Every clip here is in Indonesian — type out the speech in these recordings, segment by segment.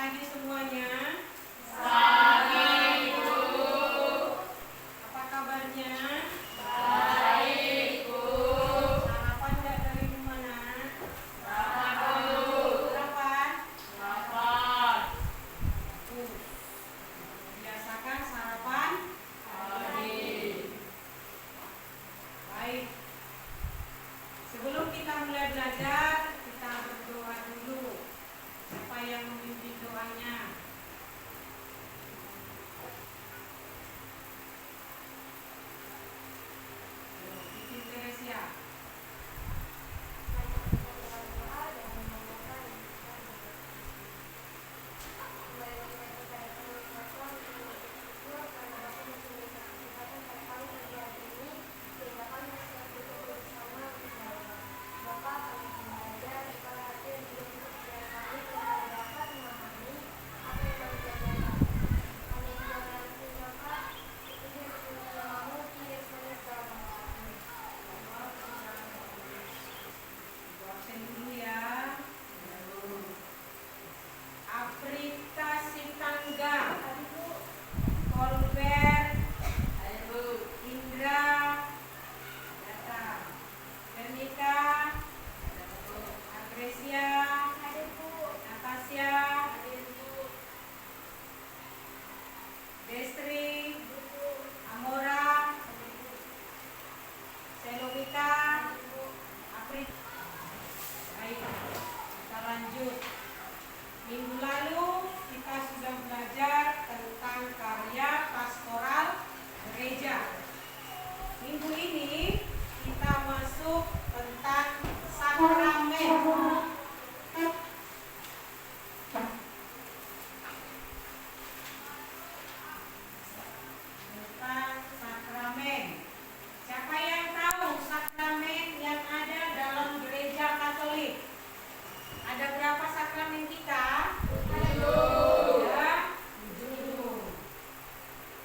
pagi semuanya. Pagi, Bu. Apa kabarnya? Baik, Bu. Sarapan nggak dari mana? Sarapan, Bu. Sarapan? Sarapan. Biasakan sarapan Pagi. baik. Sebelum kita mulai belajar, kita berdoa dulu. Siapa yang memimpin doanya? Ibu Teresia. Absen dulu ya. Afrika Sitangga, Kolber, Indra, datang. Vernika, Agresia, Natasha, Destri, Amora, Selovita, Afrik. Baik, kita lanjut. Minggu lalu kita sudah belajar tentang karya pastoral gereja. Minggu ini kita masuk tentang sakramen. Tentang sakramen. Siapa yang tahu sakramen yang ada dalam gereja Katolik? Ada berapa sakramen kita? Ada 7.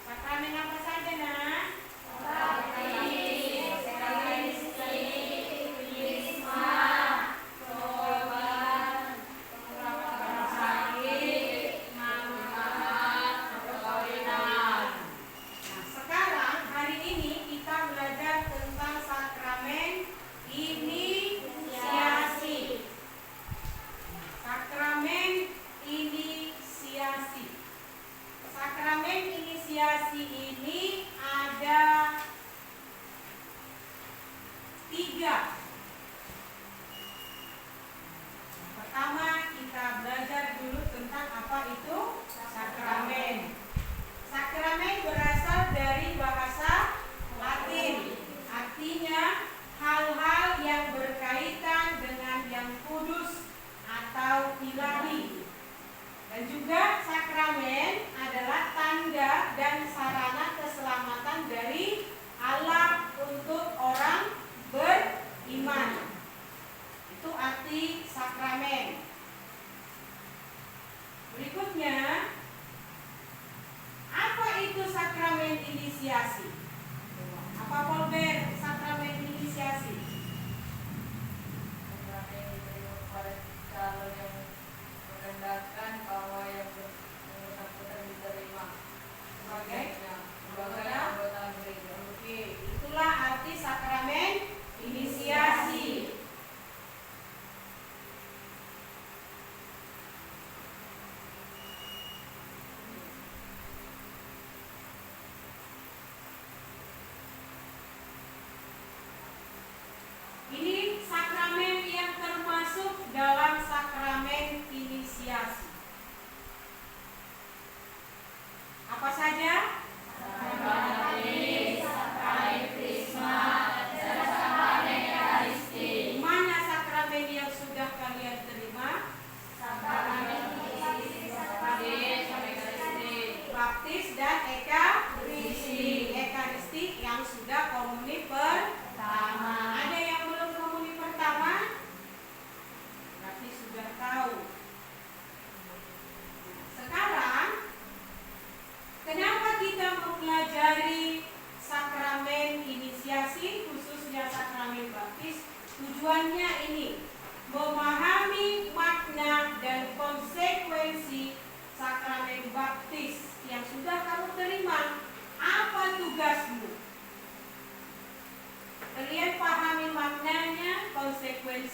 Sakramen apa saja, Nak? Nah, sekarang hari ini kita belajar tentang sakramen inisiasi. Sakramen inisiasi. Sakramen inisiasi ini ada 3. Pertama, kita belajar dulu tentang apa itu sakramen. Sakramen berasal dari bahasa Latin. Artinya hal-hal yang berkaitan dengan yang kudus atau ilahi. Dan juga sakramen adalah tanda dan sarana keselamatan dari Allah untuk orang beriman. Itu arti sakramen. Berikutnya, apa itu sakramen inisiasi? Apa Polber sakramen inisiasi? Calon yang menandakan bahwa yang bersangkutan diterima Sebagai sebagai anggota gereja. Oke, itulah arti sakramen inisiasi.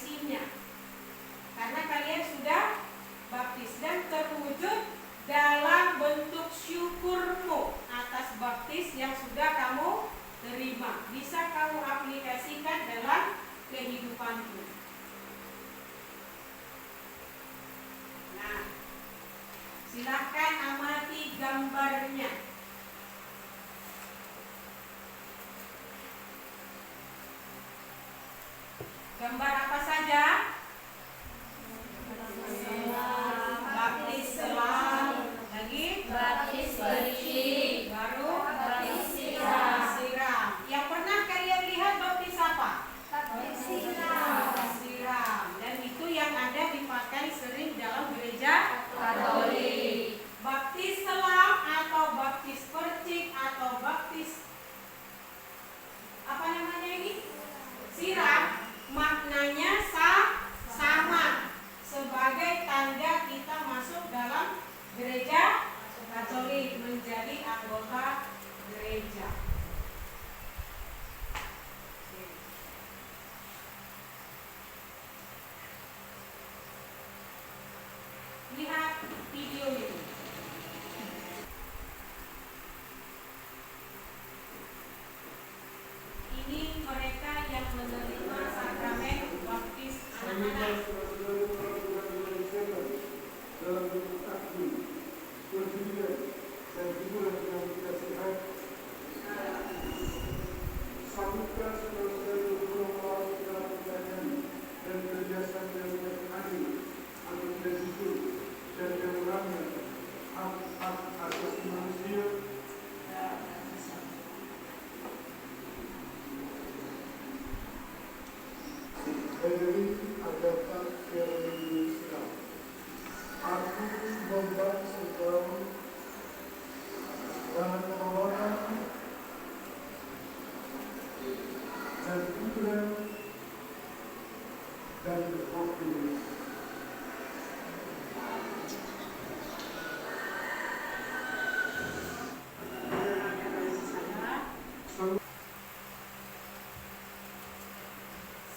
konsekuensinya. Karena kalian sudah baptis dan terwujud dalam bentuk syukurmu atas baptis yang sudah kamu terima. Bisa kamu aplikasikan dalam kehidupanmu. Nah, silahkan amati gambarnya. Gambar apa saja? Baptis selam, lagi Baptis bersih. baru Baptis siram. siram. Yang pernah kalian lihat baptis apa? Baptis siram. Siram. Dan itu yang ada dipakai sering dalam gereja Katolik. Baptis selam atau baptis percik atau baptis apa namanya ini? Siram. Maknanya sama, sebagai tanda kita masuk dalam gereja Katolik, menjadi anggota gereja. Lihat video ini. Ini mereka yang menerima sakramen baptis anak-anak. dalam bentuk takdir, perjudian, dan hiburan yang tidak sehat. Sambutkan saudara-saudara berdoa dalam pertanyaan dan kerjasama yang adil, agar tidak jujur dan keurangnya hak-hak asasi manusia. Dari agama Islam, aku membantu kamu dalam pengelolaan dan hiburan dan optimis.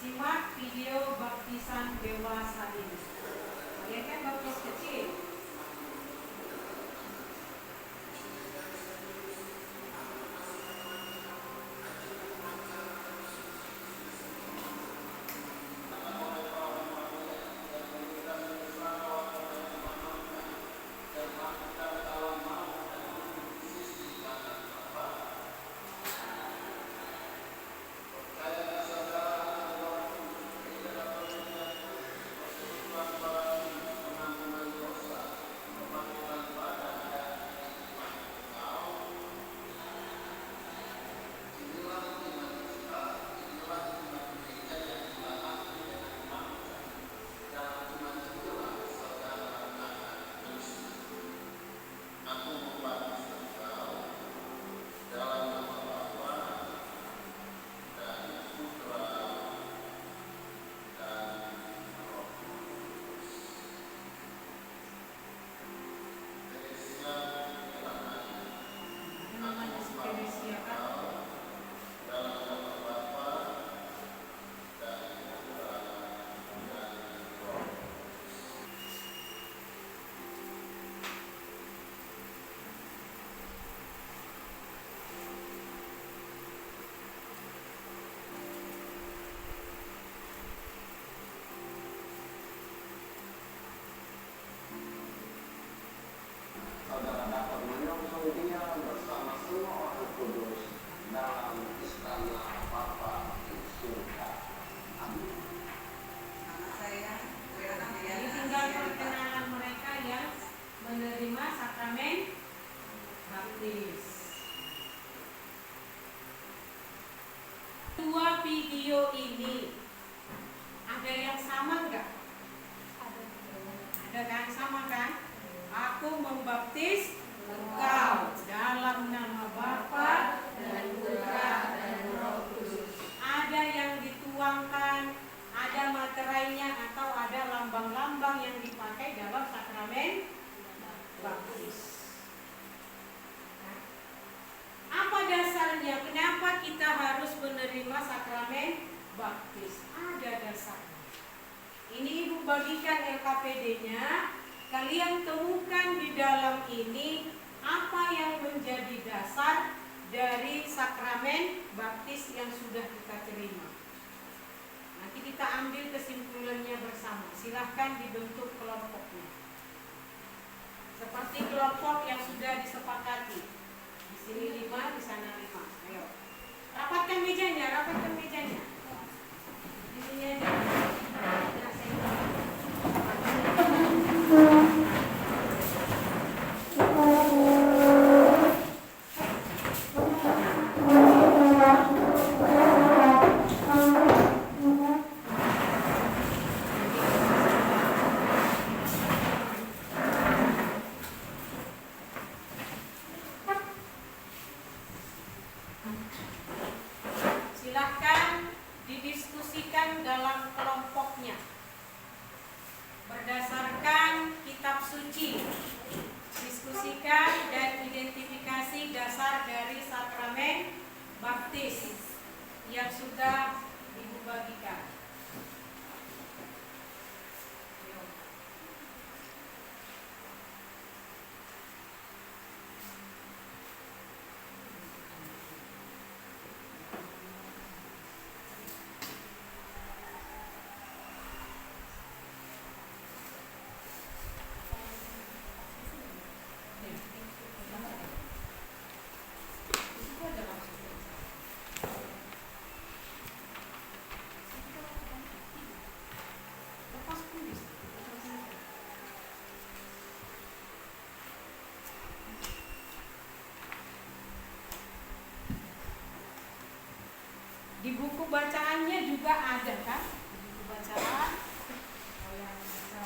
Simak video baptisan dewasa ini. Kalian kan baptis kecil. Namanya Seperesia kan? Saudara dapat menyongsong dia bersama semua orang kudus dalam istana Bapa di surga. Amin. Jadi tinggal perkenalan mereka yang menerima sakramen baptis. Dua video ini ada yang sama enggak? Ada kan, sama kan? Aku membaptis engkau dalam nama Bapa dan Putra dan Roh Kudus. Ada yang dituangkan, ada materainya atau ada lambang-lambang yang dipakai dalam sakramen baptis. Nah, apa dasarnya? Kenapa kita harus menerima sakramen baptis? Ada dasarnya. Ini Ibu bagikan LKPD-nya. Kalian temukan di dalam ini apa yang menjadi dasar dari sakramen baptis yang sudah kita terima. Nanti kita ambil kesimpulannya bersama. Silahkan dibentuk kelompoknya seperti kelompok yang sudah disepakati. Di sini 5, di sana 5. Ayo, rapatkan mejanya, rapatkan mejanya. Di sini aja. Nah, silahkan didiskusikan dalam kelompoknya berdasarkan kitab suci. Diskusikan dan identifikasi dasar dari sakramen baptis yang sudah Ibu bagikan. Di buku bacaannya juga ada kan? Di buku bacaan. Oh ya, bisa.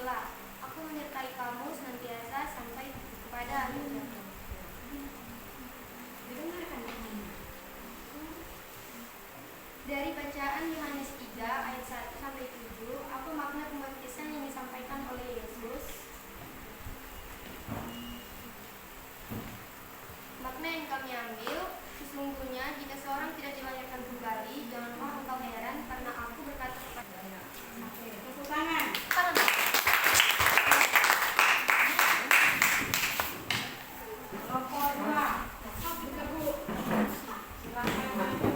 Kamilah. Aku menyertai kamu senantiasa sampai kepada akhir zaman. Dari bacaan Yohanes 3 ayat 1 sampai 7, apa makna pembaptisan yang disampaikan oleh Yesus? Makna yang kami ambil, sesungguhnya jika seorang tidak dilahirkan kembali, janganlah engkau heran karena aku berkata kepadanya. Tepuk tangan. Kelompok 2. Buka, Bu. Silakan maju.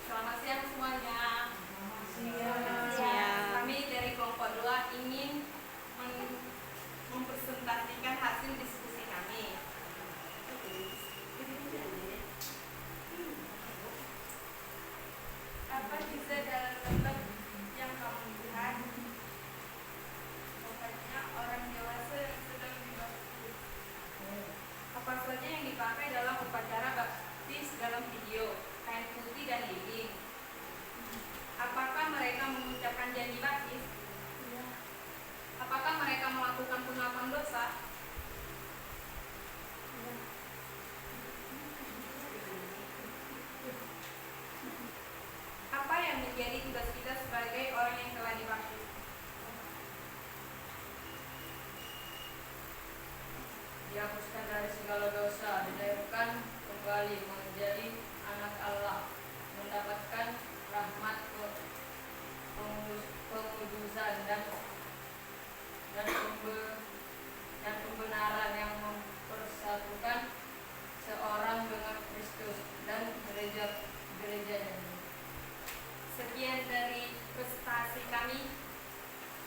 Selamat siang semuanya. Siap. Kami dari kelompok 2 ingin mempresentasikan hasil diskusi kami. Apa bisa dalam tempat yang kamu lihat? Pokoknya orang dewasa yang sedang dibaptis. Apa saja yang dipakai dalam upacara baptis dalam video? Kain putih dan lilin. Apakah mereka mengucapkan janji baptis? Apakah mereka melakukan pengakuan dosa? Apa yang menjadi tugas kita sebagai orang yang telah dibaptis? Dihapuskan dari segala dosa, dilahirkan kembali menjadi anak Allah, mendapatkan rahmat pengudusan dan pembenaran yang mempersatukan seorang dengan Kristus dan gerejanya. Sekian dari presentasi kami.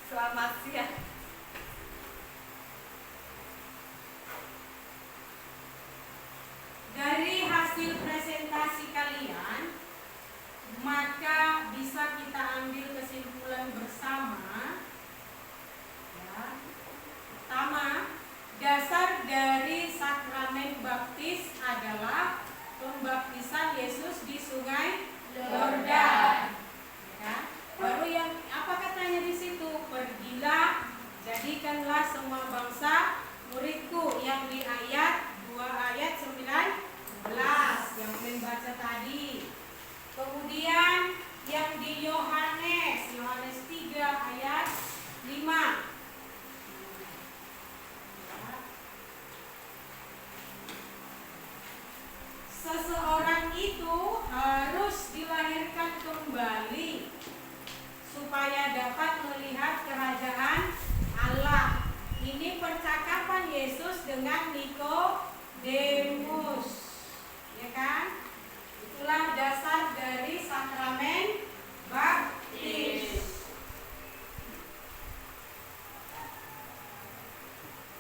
Selamat siang. Dari hasil presentasi kalian, maka bisa kita ambil kesimpulan bersama. Ya. Pertama, dasar dari sakramen baptis adalah pembaptisan Yesus di Sungai Yordan. Ya. Baru yang apa katanya di situ? Pergilah, jadikanlah semua bangsa muridku, yang di ayat 2 ayat 19 yang membaca tadi. Kemudian yang di Yohanes 3 ayat 5. Seseorang itu harus dilahirkan kembali supaya dapat melihat kerajaan Allah. Ini percakapan Yesus dengan Nikodemus. Ya kan? Itulah dasar dari sakramen baptis.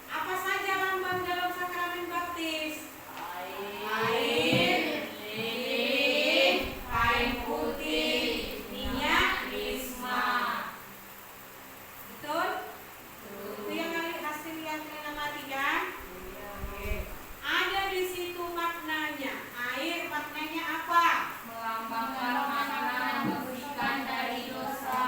Apa saja lambang dalam sakramen baptis? Air, lilin, kain putih, minyak krisma. Betul? Itu yang hasil yang kalian amati kan? Oke. Ada di situ maknanya. Air maknanya apa? Melambangkan makna membersihkan dari dosa.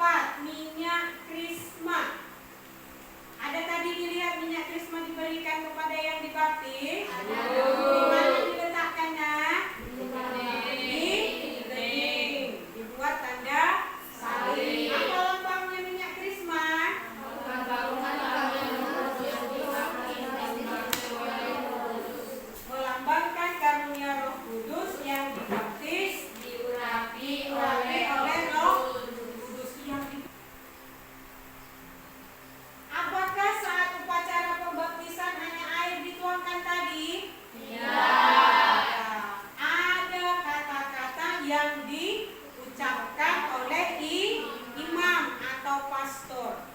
keempat, minyak krisma. Ada tadi dilihat minyak krisma diberikan kepada yang dibaptis. Di mana diletakkannya? Di bening. Dibuat tanda salib. Apa lambangnya minyak krisma? Melambangkan karunia Roh Kudus yang dibaptis, diurapi oleh Roh Kudus yang dibaptis. Apakah saat upacara pembaptisan hanya air dituangkan tadi? Tidak. Ada kata-kata yang diucapkan oleh imam atau pastor.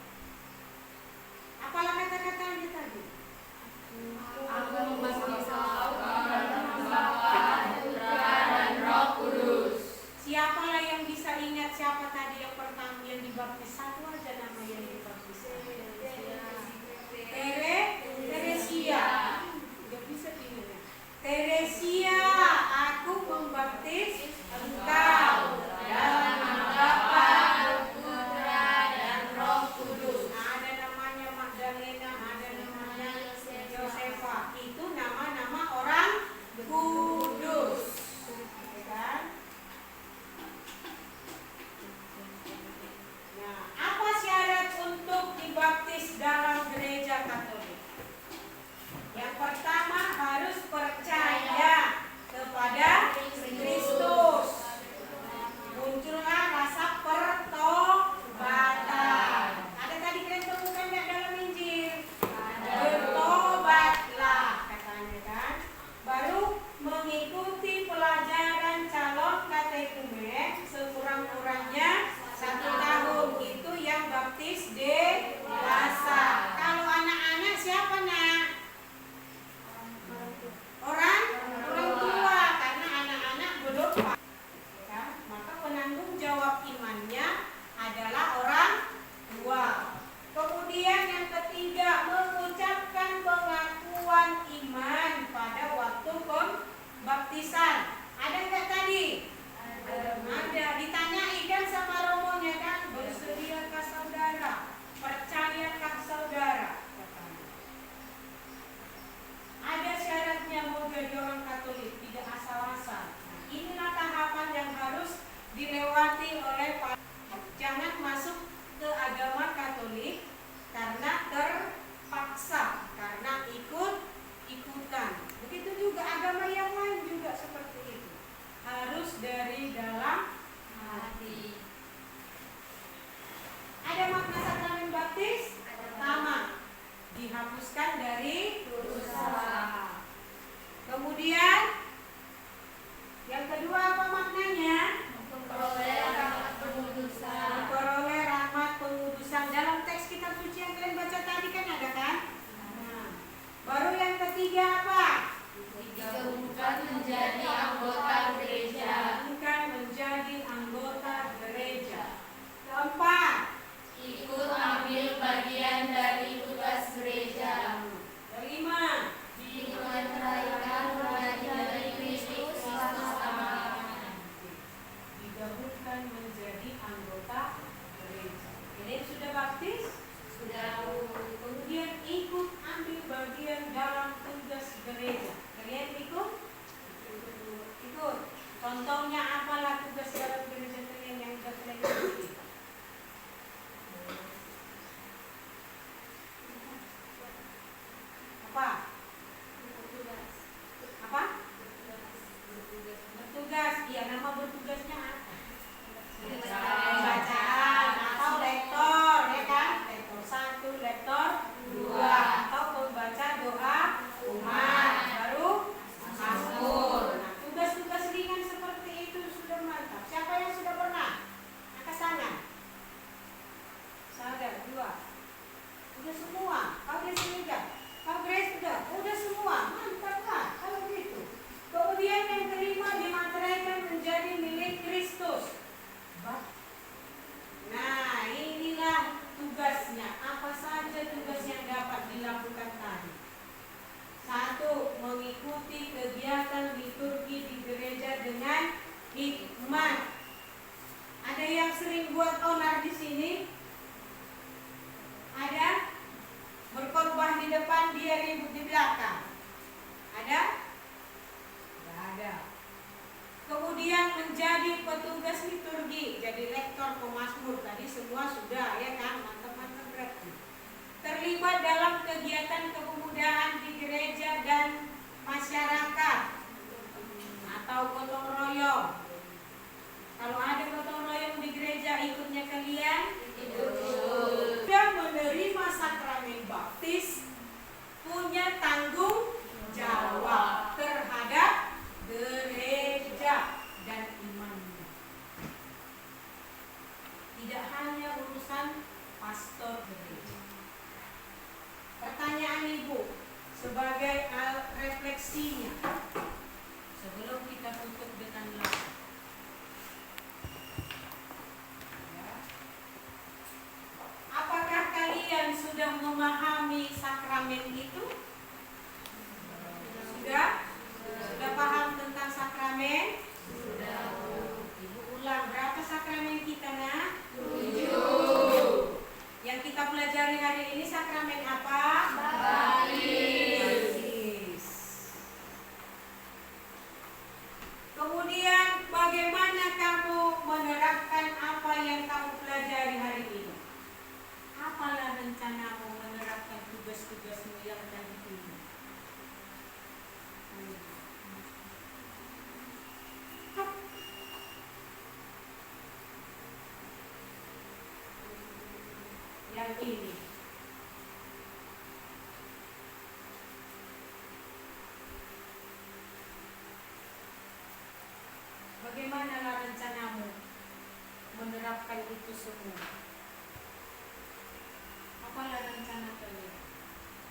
Apalah kata-katanya tadi? Aku membaptis dalam nama Putra dan Roh Kudus. Siapalah yang bisa ingat siapa tadi yang pertama yang dibaptis? Satu aja nama yang dibaptis. Teresia. Tidak bisa diingat. Teresia, aku membaptis engkau dalam nama Bapa, Putra, dan Roh Kudus. Nah, ada namanya Magdalena, ada namanya Josefa. Itu nama-nama orang kudus. Ya kan? Nah, apa syarat untuk dibaptis dalam gereja Katolik? Yang pertama harus percaya kepada Kristus. Muncullah rasa pertobatan. Ada tadi kalian temukan nggak dalam Injil? Bertobatlah katanya kan. Baru mengikuti pelajaran calon katekumen sekurang-kurangnya 1 tahun. Itu yang baptis dewasa. Kalau anak-anak siapa nak? Orang tua, karena anak-anak belum ya, maka penanggung jawab imannya adalah orang tua. Kemudian yang ketiga, mengucapkan pengakuan iman pada waktu pembaptisan. Ada nggak tadi? Ada. Ditanyai kan sama romonya kan, bersediakah saudara? Percayakah saudara? Ada syaratnya mau jadi orang Katolik, tidak asal-asal. Nah, inilah tahapan yang harus dilewati oleh para. Jangan masuk ke agama Katolik karena terpaksa, karena ikut-ikutan. Begitu juga agama yang lain juga seperti itu. Harus dari dalam hati. Ada makna sakramen baptis? Pertama, dihapuskan dari dosa. Kemudian yang kedua apa maknanya? Memperoleh rahmat pengudusan. Memperoleh rahmat pengudusan. Dalam teks kitab suci yang kalian baca tadi kan ada kan? Nah, baru yang ketiga apa? Digabungkan menjadi anggota gereja. Bukan menjadi anggota gereja. Keempat, Ikut ambil bagian dari tugas gereja. di sini? Ada? Berkhotbah di depan, dia ribut di belakang. Ada? Tidak ada. Kemudian menjadi petugas liturgi, jadi rektor, pemazmur, tadi semua sudah ya kan, mantap-mantap berarti. Terlibat dalam kegiatan kepemudaan di gereja dan masyarakat atau gotong royong. Kalau ada gotong royong di gereja, ikutnya kalian? Ikut. Sudah menerima sakramen baptis, punya tanggung jawab terhadap gereja dan imannya. Tidak hanya urusan pastor gereja. Pertanyaan Ibu sebagai refleksinya sebelum kita tutup dengan lagu. Ya. Apakah kalian sudah memahami sakramen itu? Sudah? Sudah paham tentang sakramen? Sudah. Ibu ulang, berapa sakramen kita nak? 7. Yang kita pelajari hari ini sakramen apa? Baptis. Kemudian bagaimana kamu menerapkan apa yang kamu pelajari hari ini? Apalah rencanamu menerapkan tugas-tugasmu yang tadi ini? Yang ini. Bagaimana rencanamu menerapkan itu semua? Apalah rencana kalian?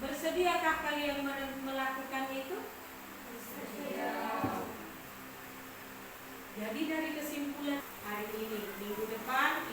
Bersediakah kalian melakukan itu? Bersedia. Jadi dari kesimpulan hari ini, minggu depan